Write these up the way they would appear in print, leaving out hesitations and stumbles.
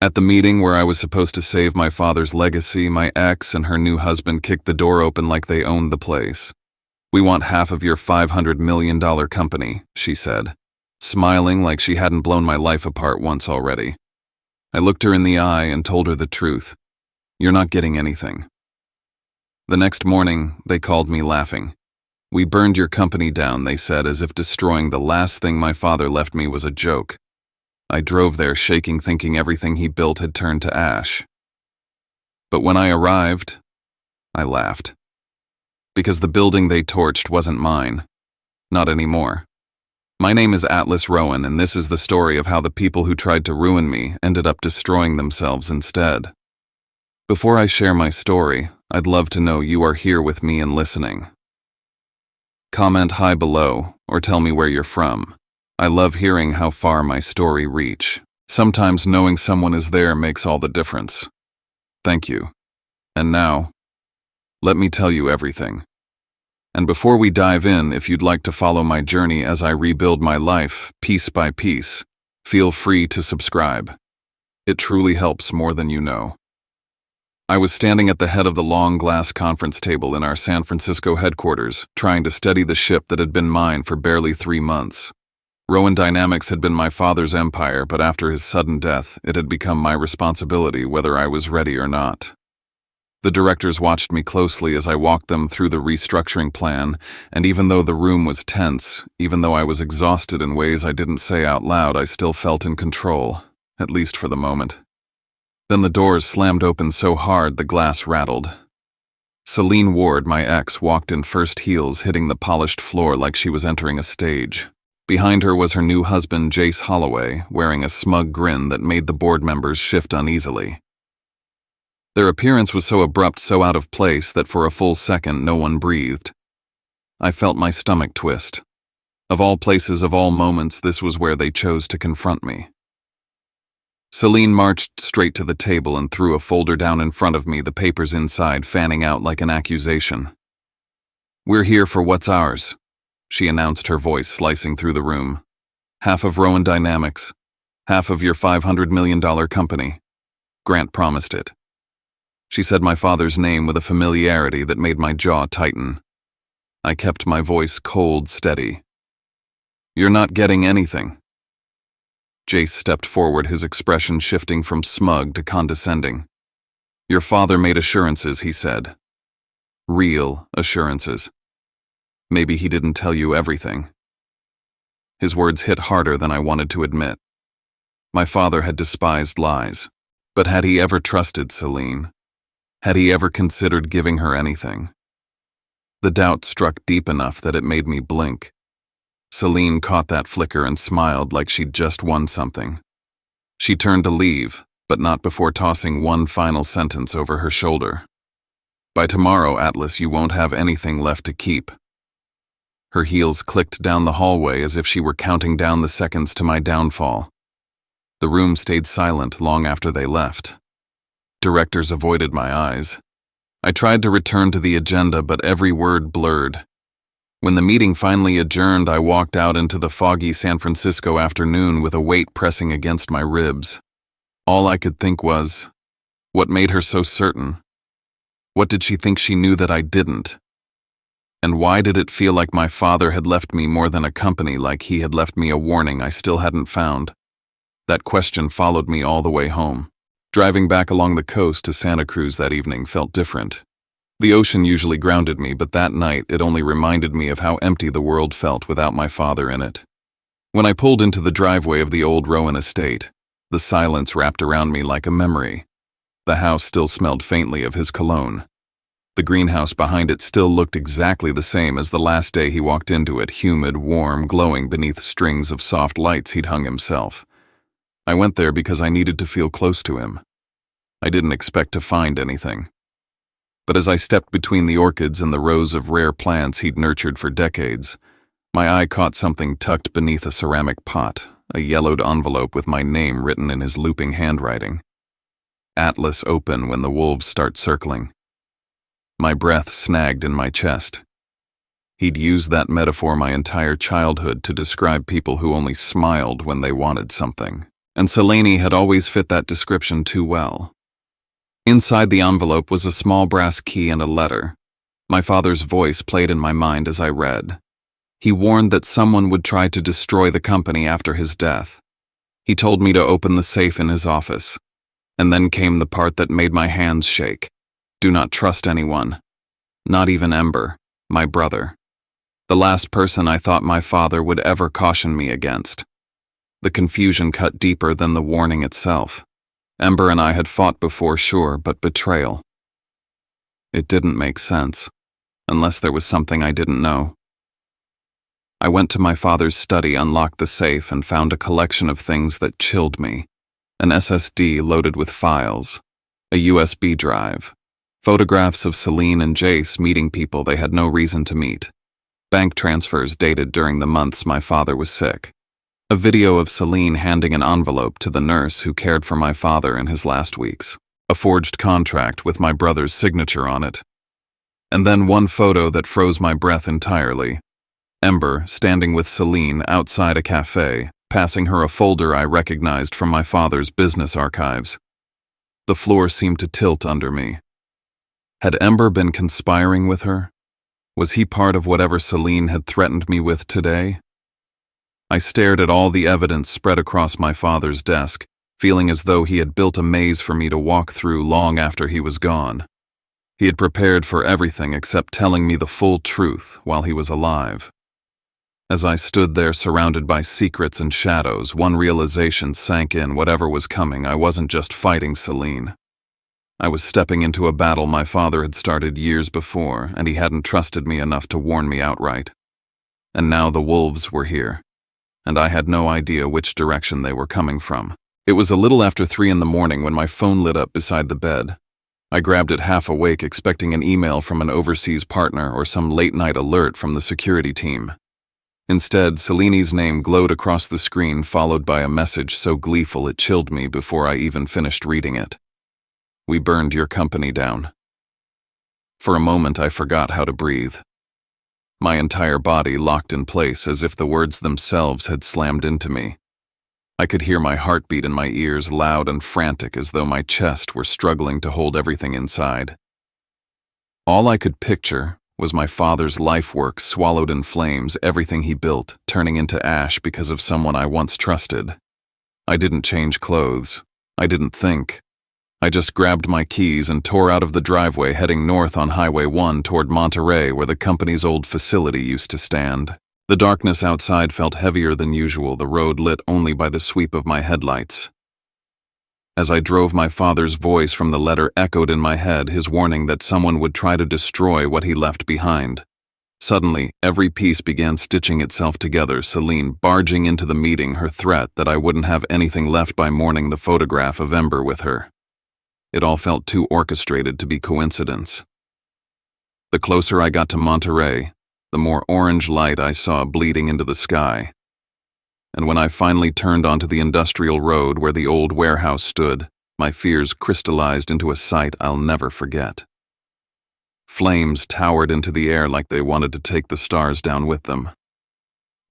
At the meeting where I was supposed to save my father's legacy, my ex and her new husband kicked the door open like they owned the place. "We want half of your $500 million company," she said, smiling like she hadn't blown my life apart once already. I looked her in the eye and told her the truth. "You're not getting anything." The next morning, they called me laughing. "We burned your company down," they said, as if destroying the last thing my father left me was a joke. I drove there shaking, thinking everything he built had turned to ash. But when I arrived, I laughed. Because the building they torched wasn't mine. Not anymore. My name is Atlas Rowan, and this is the story of how the people who tried to ruin me ended up destroying themselves instead. Before I share my story, I'd love to know you are here with me and listening. Comment hi below, or tell me where you're from. I love hearing how far my story reach. Sometimes knowing someone is there makes all the difference. Thank you. And now, let me tell you everything. And before we dive in, if you'd like to follow my journey as I rebuild my life, piece by piece, feel free to subscribe. It truly helps more than you know. I was standing at the head of the long glass conference table in our San Francisco headquarters, trying to steady the ship that had been mine for barely 3 months. Rowan Dynamics had been my father's empire, but after his sudden death, it had become my responsibility whether I was ready or not. The directors watched me closely as I walked them through the restructuring plan, and even though the room was tense, even though I was exhausted in ways I didn't say out loud, I still felt in control, at least for the moment. Then the doors slammed open so hard the glass rattled. Celine Ward, my ex, walked in first heels, hitting the polished floor like she was entering a stage. Behind her was her new husband, Jace Holloway, wearing a smug grin that made the board members shift uneasily. Their appearance was so abrupt, so out of place, that for a full second no one breathed. I felt my stomach twist. Of all places, of all moments, this was where they chose to confront me. Celine marched straight to the table and threw a folder down in front of me, the papers inside fanning out like an accusation. "We're here for what's ours," she announced, her voice slicing through the room. "Half of Rowan Dynamics. Half of your $500 million company. Grant promised it." She said my father's name with a familiarity that made my jaw tighten. I kept my voice cold, steady. "You're not getting anything." Jace stepped forward, his expression shifting from smug to condescending. "Your father made assurances," he said. "Real assurances. Maybe he didn't tell you everything." His words hit harder than I wanted to admit. My father had despised lies, but had he ever trusted Celine? Had he ever considered giving her anything? The doubt struck deep enough that it made me blink. Celine caught that flicker and smiled like she'd just won something. She turned to leave, but not before tossing one final sentence over her shoulder. "By tomorrow, Atlas, you won't have anything left to keep." Her heels clicked down the hallway as if she were counting down the seconds to my downfall. The room stayed silent long after they left. Directors avoided my eyes. I tried to return to the agenda, but every word blurred. When the meeting finally adjourned, I walked out into the foggy San Francisco afternoon with a weight pressing against my ribs. All I could think was, what made her so certain? What did she think she knew that I didn't? And why did it feel like my father had left me more than a company, like he had left me a warning I still hadn't found? That question followed me all the way home. Driving back along the coast to Santa Cruz that evening felt different. The ocean usually grounded me, but that night it only reminded me of how empty the world felt without my father in it. When I pulled into the driveway of the old Rowan estate, the silence wrapped around me like a memory. The house still smelled faintly of his cologne. The greenhouse behind it still looked exactly the same as the last day he walked into it, humid, warm, glowing beneath strings of soft lights he'd hung himself. I went there because I needed to feel close to him. I didn't expect to find anything. But as I stepped between the orchids and the rows of rare plants he'd nurtured for decades, my eye caught something tucked beneath a ceramic pot, a yellowed envelope with my name written in his looping handwriting. "Atlas open when the wolves start circling." My breath snagged in my chest. He'd used that metaphor my entire childhood to describe people who only smiled when they wanted something, and Selene had always fit that description too well. Inside the envelope was a small brass key and a letter. My father's voice played in my mind as I read. He warned that someone would try to destroy the company after his death. He told me to open the safe in his office. And then came the part that made my hands shake. Do not trust anyone. Not even Ember, my brother. The last person I thought my father would ever caution me against. The confusion cut deeper than the warning itself. Ember and I had fought before, sure, but betrayal. It didn't make sense, unless there was something I didn't know. I went to my father's study, unlocked the safe, and found a collection of things that chilled me. An SSD loaded with files, a USB drive, photographs of Selene and Jace meeting people they had no reason to meet, bank transfers dated during the months my father was sick, a video of Selene handing an envelope to the nurse who cared for my father in his last weeks, a forged contract with my brother's signature on it, and then one photo that froze my breath entirely. Ember standing with Selene outside a cafe, passing her a folder I recognized from my father's business archives. The floor seemed to tilt under me. Had Ember been conspiring with her? Was he part of whatever Selene had threatened me with today? I stared at all the evidence spread across my father's desk, feeling as though he had built a maze for me to walk through long after he was gone. He had prepared for everything except telling me the full truth while he was alive. As I stood there surrounded by secrets and shadows, one realization sank in: whatever was coming, I wasn't just fighting Selene. I was stepping into a battle my father had started years before, and he hadn't trusted me enough to warn me outright. And now the wolves were here, and I had no idea which direction they were coming from. It was a little after 3 in the morning when my phone lit up beside the bed. I grabbed it half awake, expecting an email from an overseas partner or some late-night alert from the security team. Instead, Selene's name glowed across the screen, followed by a message so gleeful it chilled me before I even finished reading it. We burned your company down. For a moment, I forgot how to breathe. My entire body locked in place as if the words themselves had slammed into me. I could hear my heartbeat in my ears, loud and frantic, as though my chest were struggling to hold everything inside. All I could picture was my father's life work swallowed in flames, everything he built turning into ash because of someone I once trusted. I didn't change clothes. I didn't think. I just grabbed my keys and tore out of the driveway, heading north on Highway 1 toward Monterey, where the company's old facility used to stand. The darkness outside felt heavier than usual, the road lit only by the sweep of my headlights. As I drove, my father's voice from the letter echoed in my head, his warning that someone would try to destroy what he left behind. Suddenly, every piece began stitching itself together: Selene barging into the meeting, her threat that I wouldn't have anything left by morning, the photograph of Ember with her. It all felt too orchestrated to be coincidence. The closer I got to Monterey, the more orange light I saw bleeding into the sky. And when I finally turned onto the industrial road where the old warehouse stood, my fears crystallized into a sight I'll never forget. Flames towered into the air like they wanted to take the stars down with them.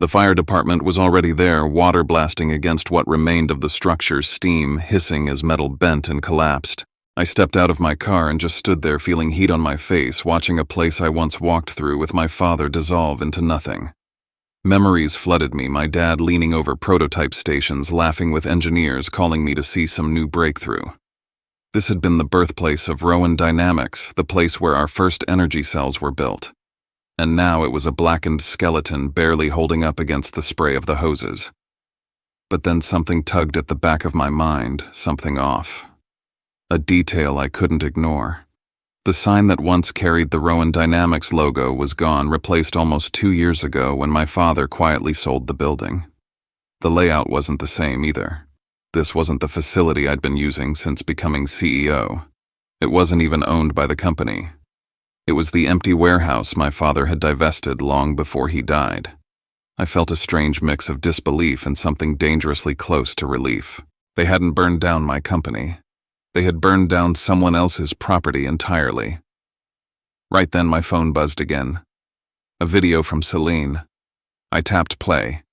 The fire department was already there, water blasting against what remained of the structure, steam hissing as metal bent and collapsed. I stepped out of my car and just stood there, feeling heat on my face, watching a place I once walked through with my father dissolve into nothing. Memories flooded me, my dad leaning over prototype stations, laughing with engineers, calling me to see some new breakthrough. This had been the birthplace of Rowan Dynamics, the place where our first energy cells were built. And now it was a blackened skeleton barely holding up against the spray of the hoses. But then something tugged at the back of my mind, something off. A detail I couldn't ignore. The sign that once carried the Rowan Dynamics logo was gone, replaced almost 2 years ago when my father quietly sold the building. The layout wasn't the same either. This wasn't the facility I'd been using since becoming CEO. It wasn't even owned by the company. It was the empty warehouse my father had divested long before he died. I felt a strange mix of disbelief and something dangerously close to relief. They hadn't burned down my company. They had burned down someone else's property entirely. Right then, my phone buzzed again. A video from Selene. I tapped play.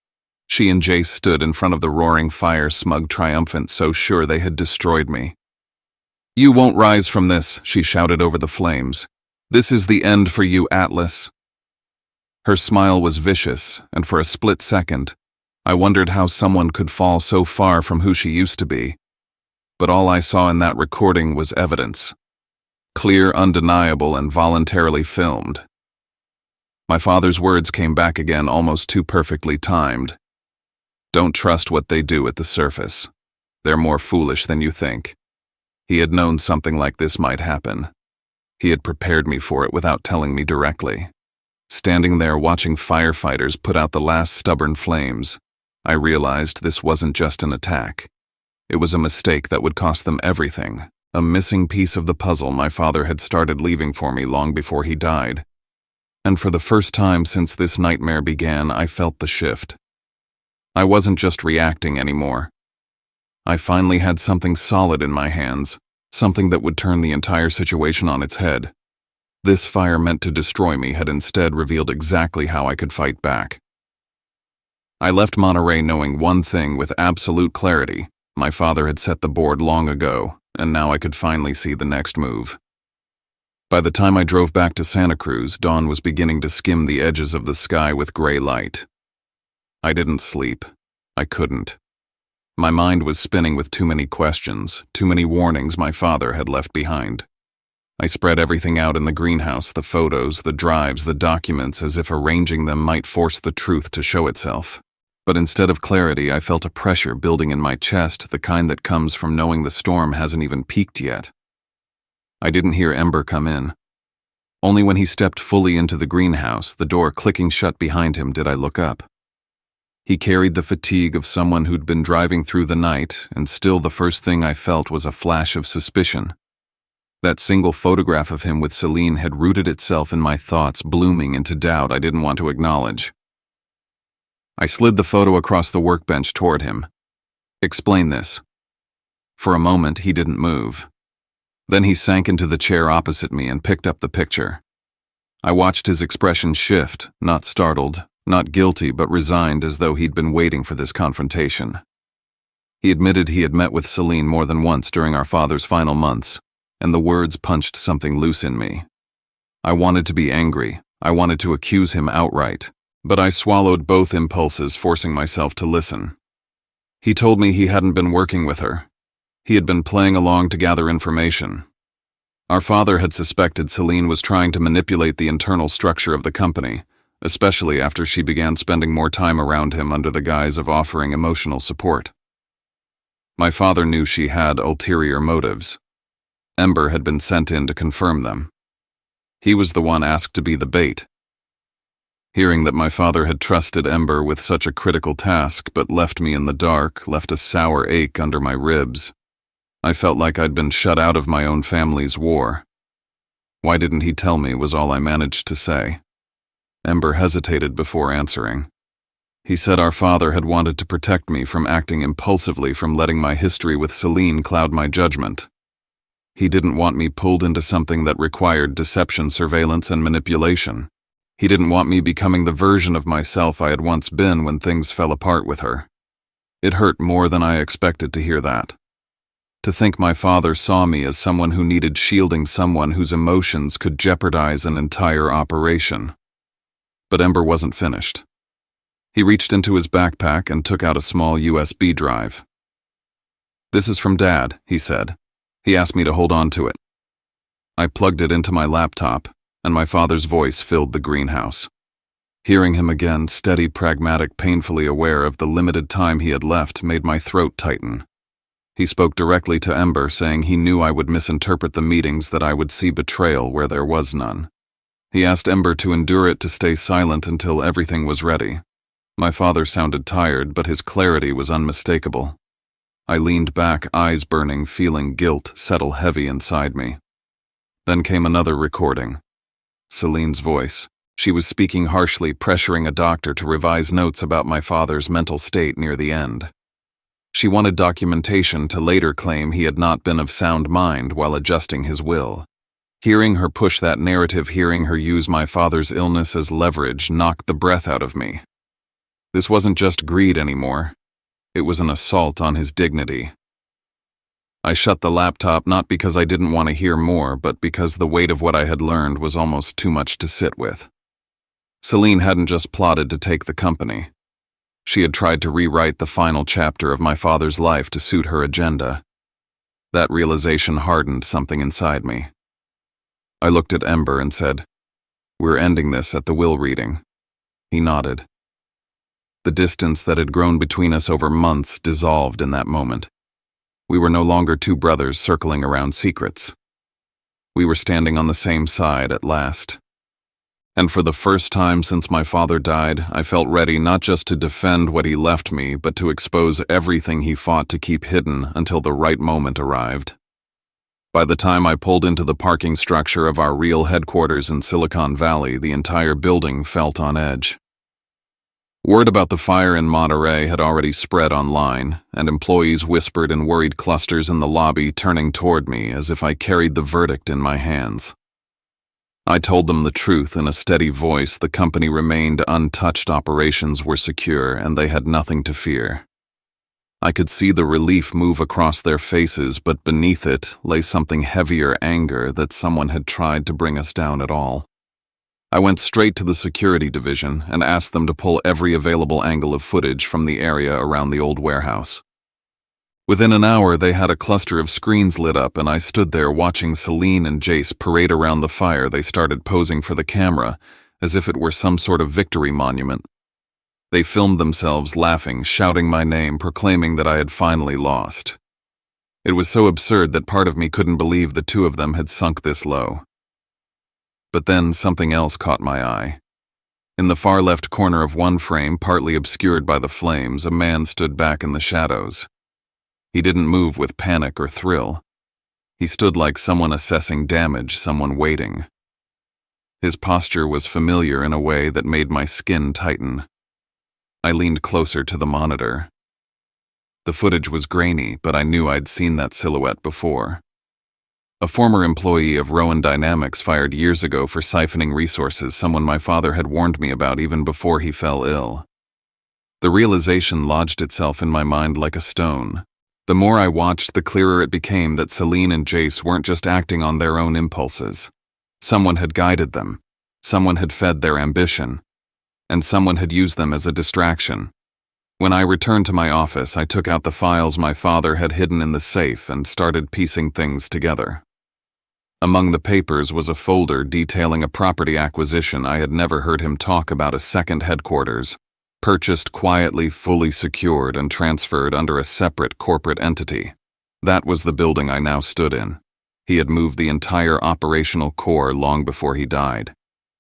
She and Jace stood in front of the roaring fire, smug, triumphant, so sure they had destroyed me. "You won't rise from this," she shouted over the flames. "This is the end for you, Atlas." Her smile was vicious, and for a split second, I wondered how someone could fall so far from who she used to be. But all I saw in that recording was evidence. Clear, undeniable, and voluntarily filmed. My father's words came back again, almost too perfectly timed. "Don't trust what they do at the surface. They're more foolish than you think." He had known something like this might happen. He had prepared me for it without telling me directly. Standing there watching firefighters put out the last stubborn flames, I realized this wasn't just an attack. It was a mistake that would cost them everything, a missing piece of the puzzle my father had started leaving for me long before he died. And for the first time since this nightmare began, I felt the shift. I wasn't just reacting anymore. I finally had something solid in my hands, something that would turn the entire situation on its head. This fire meant to destroy me had instead revealed exactly how I could fight back. I left Monterey knowing one thing with absolute clarity. My father had set the board long ago, and now I could finally see the next move. By the time I drove back to Santa Cruz, dawn was beginning to skim the edges of the sky with gray light. I didn't sleep. I couldn't. My mind was spinning with too many questions, too many warnings my father had left behind. I spread everything out in the greenhouse, the photos, the drives, the documents, as if arranging them might force the truth to show itself. But instead of clarity, I felt a pressure building in my chest, the kind that comes from knowing the storm hasn't even peaked yet. I didn't hear Ember come in. Only when he stepped fully into the greenhouse, the door clicking shut behind him, did I look up. He carried the fatigue of someone who'd been driving through the night, and still the first thing I felt was a flash of suspicion. That single photograph of him with Celine had rooted itself in my thoughts, blooming into doubt I didn't want to acknowledge. I slid the photo across the workbench toward him. "Explain this." For a moment, he didn't move. Then he sank into the chair opposite me and picked up the picture. I watched his expression shift, not startled, not guilty, but resigned, as though he'd been waiting for this confrontation. He admitted he had met with Celine more than once during our father's final months, and the words punched something loose in me. I wanted to be angry. I wanted to accuse him outright. But I swallowed both impulses, forcing myself to listen. He told me he hadn't been working with her. He had been playing along to gather information. Our father had suspected Celine was trying to manipulate the internal structure of the company, especially after she began spending more time around him under the guise of offering emotional support. My father knew she had ulterior motives. Ember had been sent in to confirm them. He was the one asked to be the bait. Hearing that my father had trusted Ember with such a critical task but left me in the dark left a sour ache under my ribs. I felt like I'd been shut out of my own family's war. "Why didn't he tell me?" was all I managed to say. Ember hesitated before answering. He said our father had wanted to protect me from acting impulsively, from letting my history with Celine cloud my judgment. He didn't want me pulled into something that required deception, surveillance, and manipulation. He didn't want me becoming the version of myself I had once been when things fell apart with her. It hurt more than I expected to hear that. To think my father saw me as someone who needed shielding, someone whose emotions could jeopardize an entire operation. But Ember wasn't finished. He reached into his backpack and took out a small USB drive. "This is from Dad," he said. He asked me to hold on to it. I plugged it into my laptop, and my father's voice filled the greenhouse. Hearing him again, steady, pragmatic, painfully aware of the limited time he had left, made my throat tighten. He spoke directly to Ember, saying he knew I would misinterpret the meetings, that I would see betrayal where there was none. He asked Ember to endure it, to stay silent until everything was ready. My father sounded tired, but his clarity was unmistakable. I leaned back, eyes burning, feeling guilt settle heavy inside me. Then came another recording. Celine's voice. She was speaking harshly, pressuring a doctor to revise notes about my father's mental state near the end. She wanted documentation to later claim he had not been of sound mind while adjusting his will. Hearing her push that narrative, hearing her use my father's illness as leverage, knocked the breath out of me. This wasn't just greed anymore. It was an assault on his dignity. I shut the laptop not because I didn't want to hear more, but because the weight of what I had learned was almost too much to sit with. Celine hadn't just plotted to take the company. She had tried to rewrite the final chapter of my father's life to suit her agenda. That realization hardened something inside me. I looked at Ember and said, "We're ending this at the will reading." He nodded. The distance that had grown between us over months dissolved in that moment. We were no longer two brothers circling around secrets. We were standing on the same side at last. And for the first time since my father died, I felt ready not just to defend what he left me, but to expose everything he fought to keep hidden until the right moment arrived. By the time I pulled into the parking structure of our real headquarters in Silicon Valley, the entire building felt on edge. Word about the fire in Monterey had already spread online, and employees whispered in worried clusters in the lobby, turning toward me as if I carried the verdict in my hands. I told them the truth in a steady voice. The company remained untouched, operations were secure, and they had nothing to fear. I could see the relief move across their faces, but beneath it lay something heavier: anger that someone had tried to bring us down at all. I went straight to the security division and asked them to pull every available angle of footage from the area around the old warehouse. Within an hour, they had a cluster of screens lit up, and I stood there watching Celine and Jace parade around the fire. They started posing for the camera, as if it were some sort of victory monument. They filmed themselves laughing, shouting my name, proclaiming that I had finally lost. It was so absurd that part of me couldn't believe the two of them had sunk this low. But then something else caught my eye. In the far left corner of one frame, partly obscured by the flames, a man stood back in the shadows. He didn't move with panic or thrill. He stood like someone assessing damage, someone waiting. His posture was familiar in a way that made my skin tighten. I leaned closer to the monitor. The footage was grainy, but I knew I'd seen that silhouette before. A former employee of Rowan Dynamics, fired years ago for siphoning resources, someone my father had warned me about even before he fell ill. The realization lodged itself in my mind like a stone. The more I watched, the clearer it became that Celine and Jace weren't just acting on their own impulses. Someone had guided them. Someone had fed their ambition. And someone had used them as a distraction. When I returned to my office, I took out the files my father had hidden in the safe and started piecing things together. Among the papers was a folder detailing a property acquisition I had never heard him talk about: a second headquarters, purchased quietly, fully secured, and transferred under a separate corporate entity. That was the building I now stood in. He had moved the entire operational core long before he died.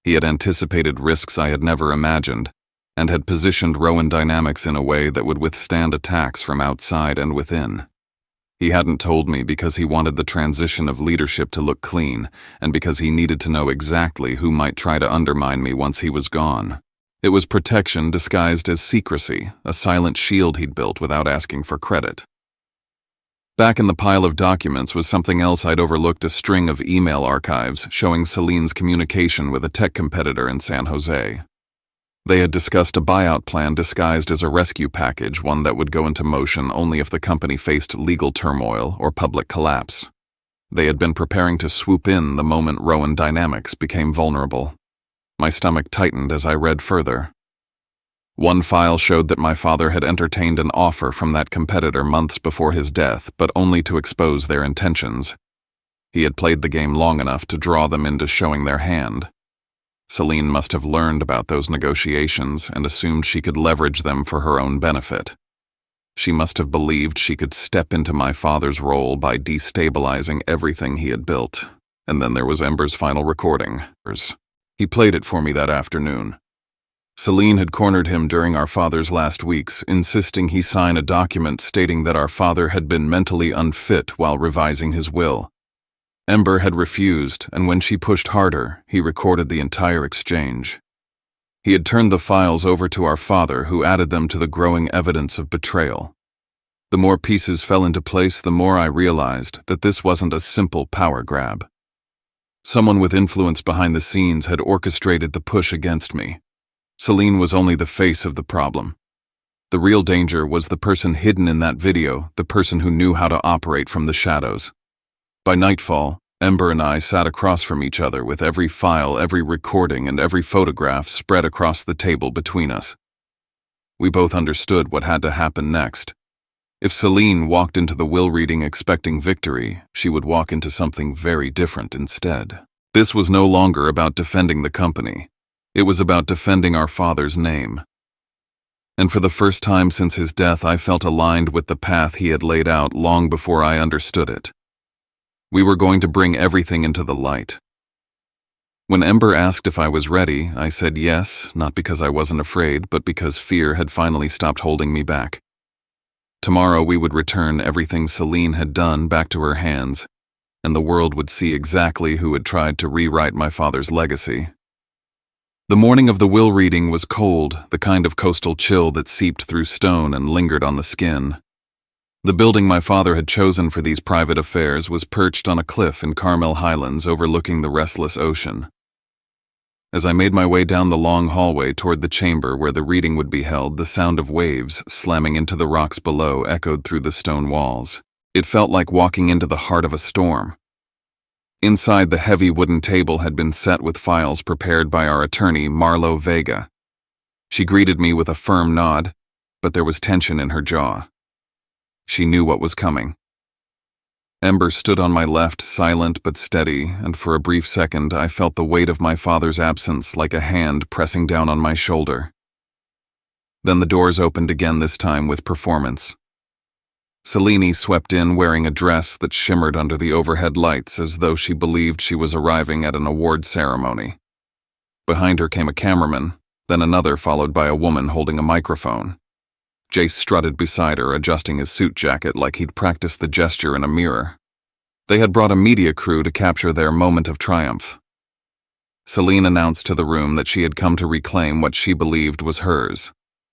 He had anticipated risks I had never imagined, and had positioned Rowan Dynamics in a way that would withstand attacks from outside and within. He hadn't told me because he wanted the transition of leadership to look clean, and because he needed to know exactly who might try to undermine me once he was gone. It was protection disguised as secrecy, a silent shield he'd built without asking for credit. Back in the pile of documents was something else I'd overlooked: a string of email archives showing Celine's communication with a tech competitor in San Jose. They had discussed a buyout plan disguised as a rescue package, one that would go into motion only if the company faced legal turmoil or public collapse. They had been preparing to swoop in the moment Rowan Dynamics became vulnerable. My stomach tightened as I read further. One file showed that my father had entertained an offer from that competitor months before his death, but only to expose their intentions. He had played the game long enough to draw them into showing their hand. Celine must have learned about those negotiations and assumed she could leverage them for her own benefit. She must have believed she could step into my father's role by destabilizing everything he had built. And then there was Ember's final recording. He played it for me that afternoon. Celine had cornered him during our father's last weeks, insisting he sign a document stating that our father had been mentally unfit while revising his will. Ember had refused, and when she pushed harder, he recorded the entire exchange. He had turned the files over to our father, who added them to the growing evidence of betrayal. The more pieces fell into place, the more I realized that this wasn't a simple power grab. Someone with influence behind the scenes had orchestrated the push against me. Celine was only the face of the problem. The real danger was the person hidden in that video, the person who knew how to operate from the shadows. By nightfall, Ember and I sat across from each other with every file, every recording, and every photograph spread across the table between us. We both understood what had to happen next. If Celine walked into the will reading expecting victory, she would walk into something very different instead. This was no longer about defending the company. It was about defending our father's name. And for the first time since his death, I felt aligned with the path he had laid out long before I understood it. We were going to bring everything into the light. When Ember asked if I was ready, I said yes, not because I wasn't afraid, but because fear had finally stopped holding me back. Tomorrow we would return everything Celine had done back to her hands, and the world would see exactly who had tried to rewrite my father's legacy. The morning of the will reading was cold, the kind of coastal chill that seeped through stone and lingered on the skin. The building my father had chosen for these private affairs was perched on a cliff in Carmel Highlands overlooking the restless ocean. As I made my way down the long hallway toward the chamber where the reading would be held, the sound of waves slamming into the rocks below echoed through the stone walls. It felt like walking into the heart of a storm. Inside, the heavy wooden table had been set with files prepared by our attorney, Marlo Vega. She greeted me with a firm nod, but there was tension in her jaw. She knew what was coming. Ember stood on my left, silent but steady, and for a brief second I felt the weight of my father's absence like a hand pressing down on my shoulder. Then the doors opened again, this time with performance. Celine swept in wearing a dress that shimmered under the overhead lights as though she believed she was arriving at an award ceremony. Behind her came a cameraman, then another, followed by a woman holding a microphone. Jace strutted beside her, adjusting his suit jacket like he'd practiced the gesture in a mirror. They had brought a media crew to capture their moment of triumph. Celine announced to the room that she had come to reclaim what she believed was hers.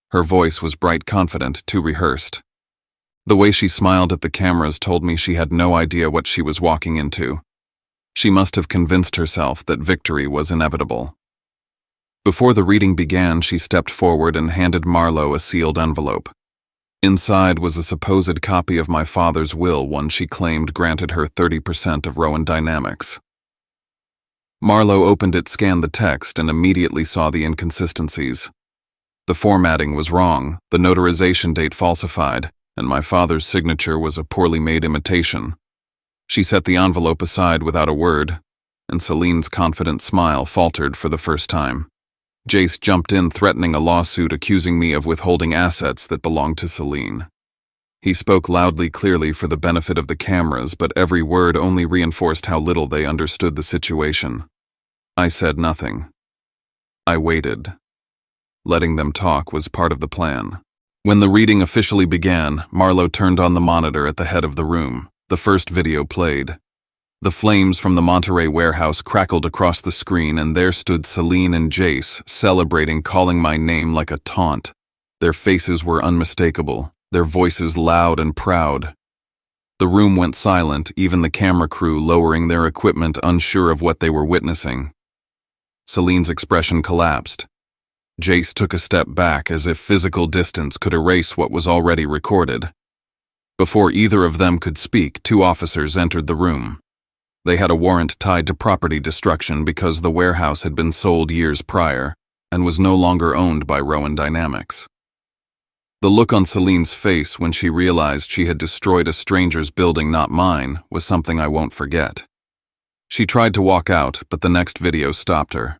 Her voice was bright, confident, too rehearsed. The way she smiled at the cameras told me she had no idea what she was walking into. She must have convinced herself that victory was inevitable. Before the reading began, she stepped forward and handed Marlo a sealed envelope. Inside was a supposed copy of my father's will, one she claimed granted her 30% of Rowan Dynamics. Marlo opened it, scanned the text, and immediately saw the inconsistencies. The formatting was wrong, the notarization date falsified, and my father's signature was a poorly made imitation. She set the envelope aside without a word, and Celine's confident smile faltered for the first time. Jace jumped in, threatening a lawsuit, accusing me of withholding assets that belonged to Celine. He spoke loudly, clearly for the benefit of the cameras, but every word only reinforced how little they understood the situation. I said nothing. I waited. Letting them talk was part of the plan. When the reading officially began, Marlo turned on the monitor at the head of the room. The first video played. The flames from the Monterey warehouse crackled across the screen, and there stood Celine and Jace, celebrating, calling my name like a taunt. Their faces were unmistakable, their voices loud and proud. The room went silent, even the camera crew lowering their equipment, unsure of what they were witnessing. Celine's expression collapsed. Jace took a step back, as if physical distance could erase what was already recorded. Before either of them could speak, two officers entered the room. They had a warrant tied to property destruction because the warehouse had been sold years prior and was no longer owned by Rowan Dynamics. The look on Celine's face when she realized she had destroyed a stranger's building, not mine, was something I won't forget. She tried to walk out, but the next video stopped her.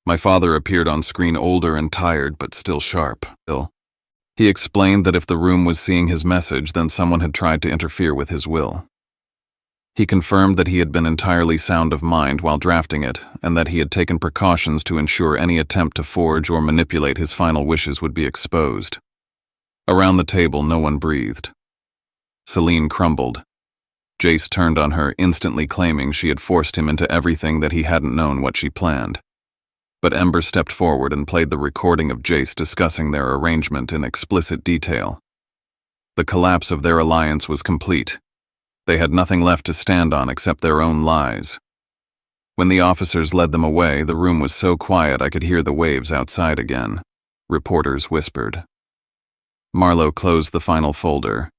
My father appeared on screen, older and tired, but still sharp. He explained that if the room was seeing his message, then someone had tried to interfere with his will. He confirmed that he had been entirely sound of mind while drafting it, and that he had taken precautions to ensure any attempt to forge or manipulate his final wishes would be exposed. Around the table, no one breathed. Celine crumbled. Jace turned on her, instantly claiming she had forced him into everything, that he hadn't known what she planned. But Ember stepped forward and played the recording of Jace discussing their arrangement in explicit detail. The collapse of their alliance was complete. They had nothing left to stand on except their own lies. When the officers led them away, the room was so quiet I could hear the waves outside again. Reporters whispered. Marlo closed the final folder.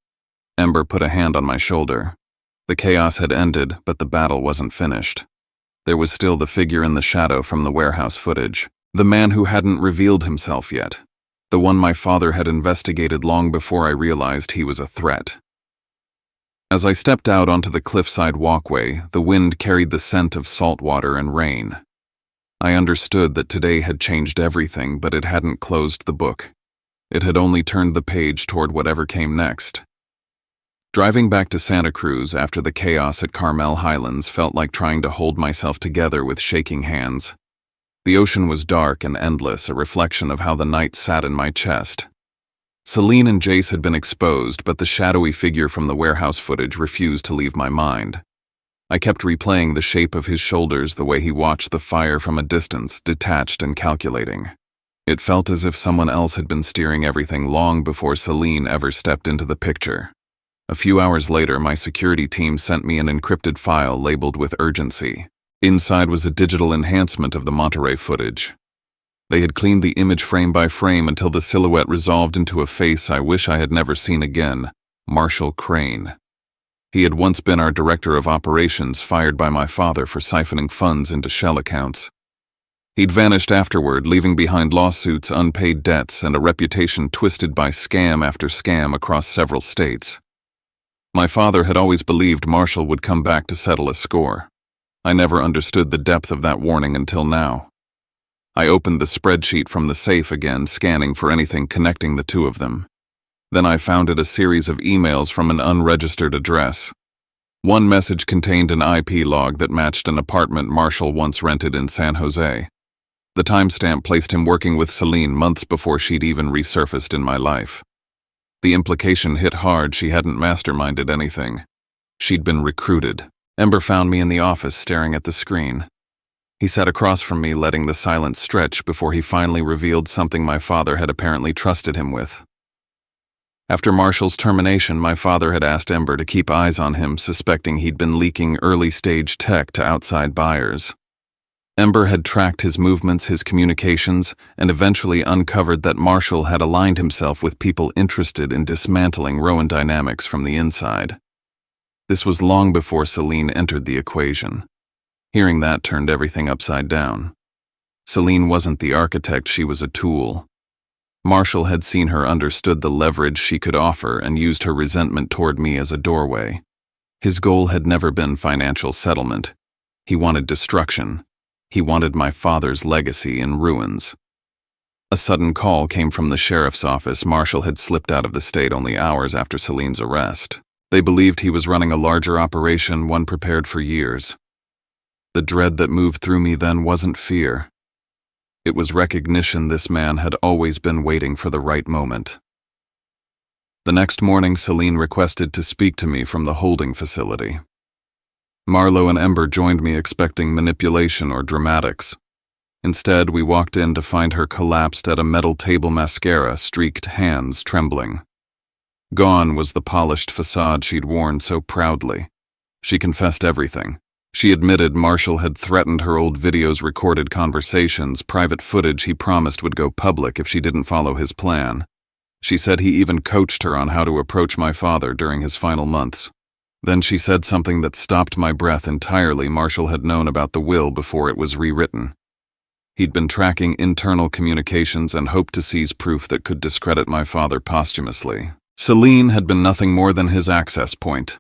Ember put a hand on my shoulder. The chaos had ended, but the battle wasn't finished. There was still the figure in the shadow from the warehouse footage. The man who hadn't revealed himself yet. The one my father had investigated long before I realized he was a threat. As I stepped out onto the cliffside walkway, the wind carried the scent of salt water and rain. I understood that today had changed everything, but it hadn't closed the book. It had only turned the page toward whatever came next. Driving back to Santa Cruz after the chaos at Carmel Highlands felt like trying to hold myself together with shaking hands. The ocean was dark and endless, a reflection of how the night sat in my chest. Celine and Jace had been exposed, but the shadowy figure from the warehouse footage refused to leave my mind. I kept replaying the shape of his shoulders, the way he watched the fire from a distance, detached and calculating. It felt as if someone else had been steering everything long before Celine ever stepped into the picture. A few hours later, my security team sent me an encrypted file labeled with urgency. Inside was a digital enhancement of the Monterey footage. They had cleaned the image frame by frame until the silhouette resolved into a face I wish I had never seen again, Marshall Crane. He had once been our director of operations, fired by my father for siphoning funds into shell accounts. He'd vanished afterward, leaving behind lawsuits, unpaid debts, and a reputation twisted by scam after scam across several states. My father had always believed Marshall would come back to settle a score. I never understood the depth of that warning until now. I opened the spreadsheet from the safe again, scanning for anything connecting the two of them. Then I found a series of emails from an unregistered address. One message contained an IP log that matched an apartment Marshall once rented in San Jose. The timestamp placed him working with Celine months before she'd even resurfaced in my life. The implication hit hard. She hadn't masterminded anything. She'd been recruited. Ember found me in the office staring at the screen. He sat across from me, letting the silence stretch before he finally revealed something my father had apparently trusted him with. After Marshall's termination, my father had asked Ember to keep eyes on him, suspecting he'd been leaking early-stage tech to outside buyers. Ember had tracked his movements, his communications, and eventually uncovered that Marshall had aligned himself with people interested in dismantling Rowan Dynamics from the inside. This was long before Celine entered the equation. Hearing that turned everything upside down. Celine wasn't the architect, she was a tool. Marshall had seen her, understood the leverage she could offer, and used her resentment toward me as a doorway. His goal had never been financial settlement. He wanted destruction. He wanted my father's legacy in ruins. A sudden call came from the sheriff's office. Marshall had slipped out of the state only hours after Celine's arrest. They believed he was running a larger operation, one prepared for years. The dread that moved through me then wasn't fear. It was recognition this man had always been waiting for the right moment. The next morning, Celine requested to speak to me from the holding facility. Marlo and Ember joined me, expecting manipulation or dramatics. Instead, we walked in to find her collapsed at a metal table, mascara, streaked hands trembling. Gone was the polished facade she'd worn so proudly. She confessed everything. She admitted Marshall had threatened her, old videos, recorded conversations, private footage he promised would go public if she didn't follow his plan. She said he even coached her on how to approach my father during his final months. Then she said something that stopped my breath entirely. Marshall had known about the will before it was rewritten. He'd been tracking internal communications and hoped to seize proof that could discredit my father posthumously. Celine had been nothing more than his access point.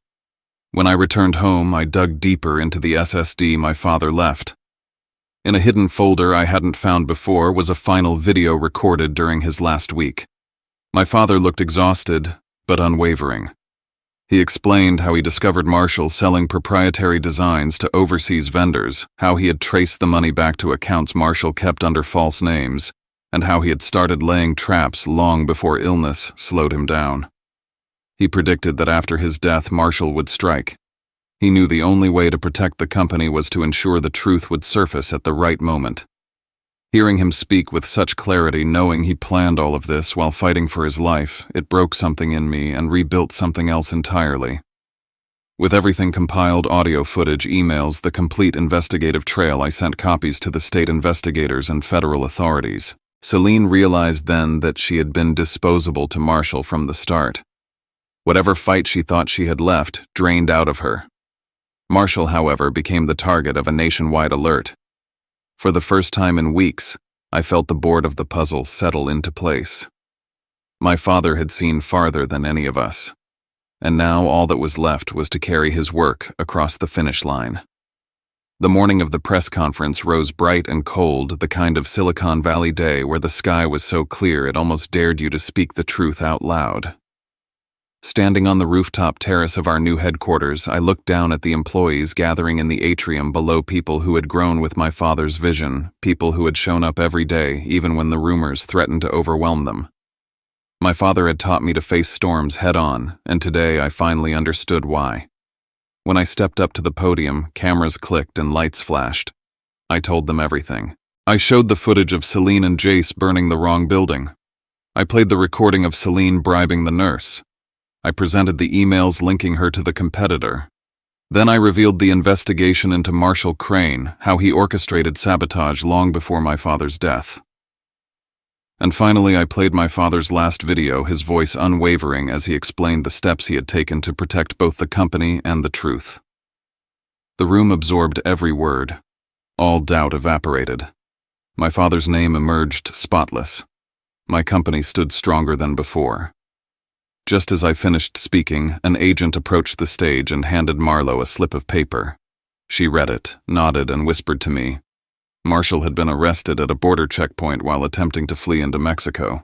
When I returned home, I dug deeper into the SSD my father left. In a hidden folder I hadn't found before was a final video recorded during his last week. My father looked exhausted, but unwavering. He explained how he discovered Marshall selling proprietary designs to overseas vendors, how he had traced the money back to accounts Marshall kept under false names, and how he had started laying traps long before illness slowed him down. He predicted that after his death, Marshall would strike. He knew the only way to protect the company was to ensure the truth would surface at the right moment. Hearing him speak with such clarity, knowing he planned all of this while fighting for his life, it broke something in me and rebuilt something else entirely. With everything compiled, audio footage, emails, the complete investigative trail, I sent copies to the state investigators and federal authorities. Celine realized then that she had been disposable to Marshall from the start. Whatever fight she thought she had left drained out of her. Marshall, however, became the target of a nationwide alert. For the first time in weeks, I felt the board of the puzzle settle into place. My father had seen farther than any of us, and now all that was left was to carry his work across the finish line. The morning of the press conference rose bright and cold, the kind of Silicon Valley day where the sky was so clear it almost dared you to speak the truth out loud. Standing on the rooftop terrace of our new headquarters, I looked down at the employees gathering in the atrium below, people who had grown with my father's vision, people who had shown up every day, even when the rumors threatened to overwhelm them. My father had taught me to face storms head-on, and today I finally understood why. When I stepped up to the podium, cameras clicked and lights flashed. I told them everything. I showed the footage of Celine and Jace burning the wrong building. I played the recording of Celine bribing the nurse. I presented the emails linking her to the competitor. Then I revealed the investigation into Marshall Crane, how he orchestrated sabotage long before my father's death. And finally, I played my father's last video, his voice unwavering as he explained the steps he had taken to protect both the company and the truth. The room absorbed every word. All doubt evaporated. My father's name emerged spotless. My company stood stronger than before. Just as I finished speaking, an agent approached the stage and handed Marlo a slip of paper. She read it, nodded, and whispered to me. Marshall had been arrested at a border checkpoint while attempting to flee into Mexico.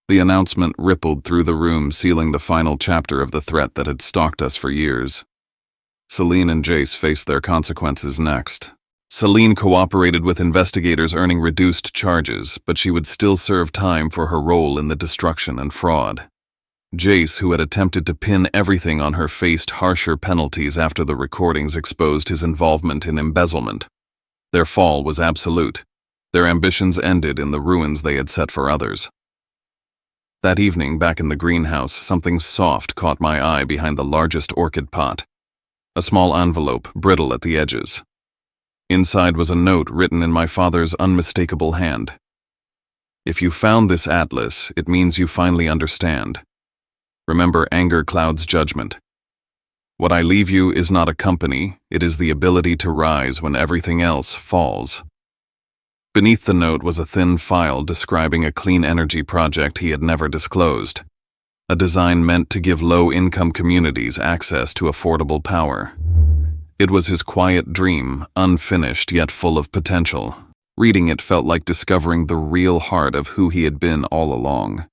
The announcement rippled through the room, sealing the final chapter of the threat that had stalked us for years. Celine and Jace faced their consequences next. Celine cooperated with investigators, earning reduced charges, but she would still serve time for her role in the destruction and fraud. Jace, who had attempted to pin everything on her, faced harsher penalties after the recordings exposed his involvement in embezzlement. Their fall was absolute. Their ambitions ended in the ruins they had set for others. That evening, back in the greenhouse, something soft caught my eye behind the largest orchid pot. A small envelope, brittle at the edges. Inside was a note written in my father's unmistakable hand. "If you found this atlas, it means you finally understand. Remember, anger clouds judgment. What I leave you is not a company, it is the ability to rise when everything else falls." Beneath the note was a thin file describing a clean energy project he had never disclosed. A design meant to give low-income communities access to affordable power. It was his quiet dream, unfinished yet full of potential. Reading it felt like discovering the real heart of who he had been all along.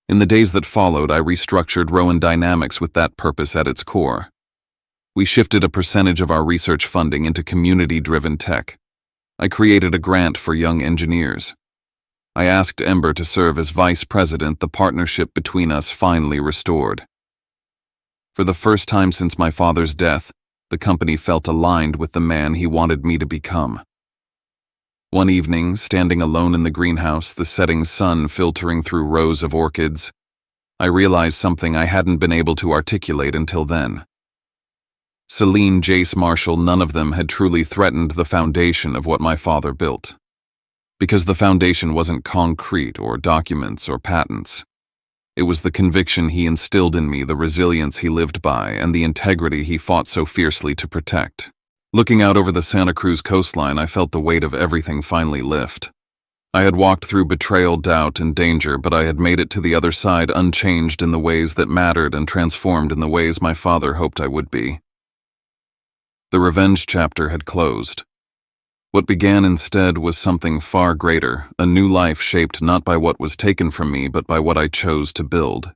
In the days that followed, I restructured Rowan Dynamics with that purpose at its core. We shifted a percentage of our research funding into community-driven tech. I created a grant for young engineers. I asked Ember to serve as vice president, the partnership between us finally restored. For the first time since my father's death, the company felt aligned with the man he wanted me to become. One evening, standing alone in the greenhouse, the setting sun filtering through rows of orchids, I realized something I hadn't been able to articulate until then. Celine, Jace, Marshall, none of them had truly threatened the foundation of what my father built. Because the foundation wasn't concrete or documents or patents. It was the conviction he instilled in me, the resilience he lived by, and the integrity he fought so fiercely to protect. Looking out over the Santa Cruz coastline, I felt the weight of everything finally lift. I had walked through betrayal, doubt, and danger, but I had made it to the other side unchanged in the ways that mattered and transformed in the ways my father hoped I would be. The revenge chapter had closed. What began instead was something far greater, a new life shaped not by what was taken from me, but by what I chose to build.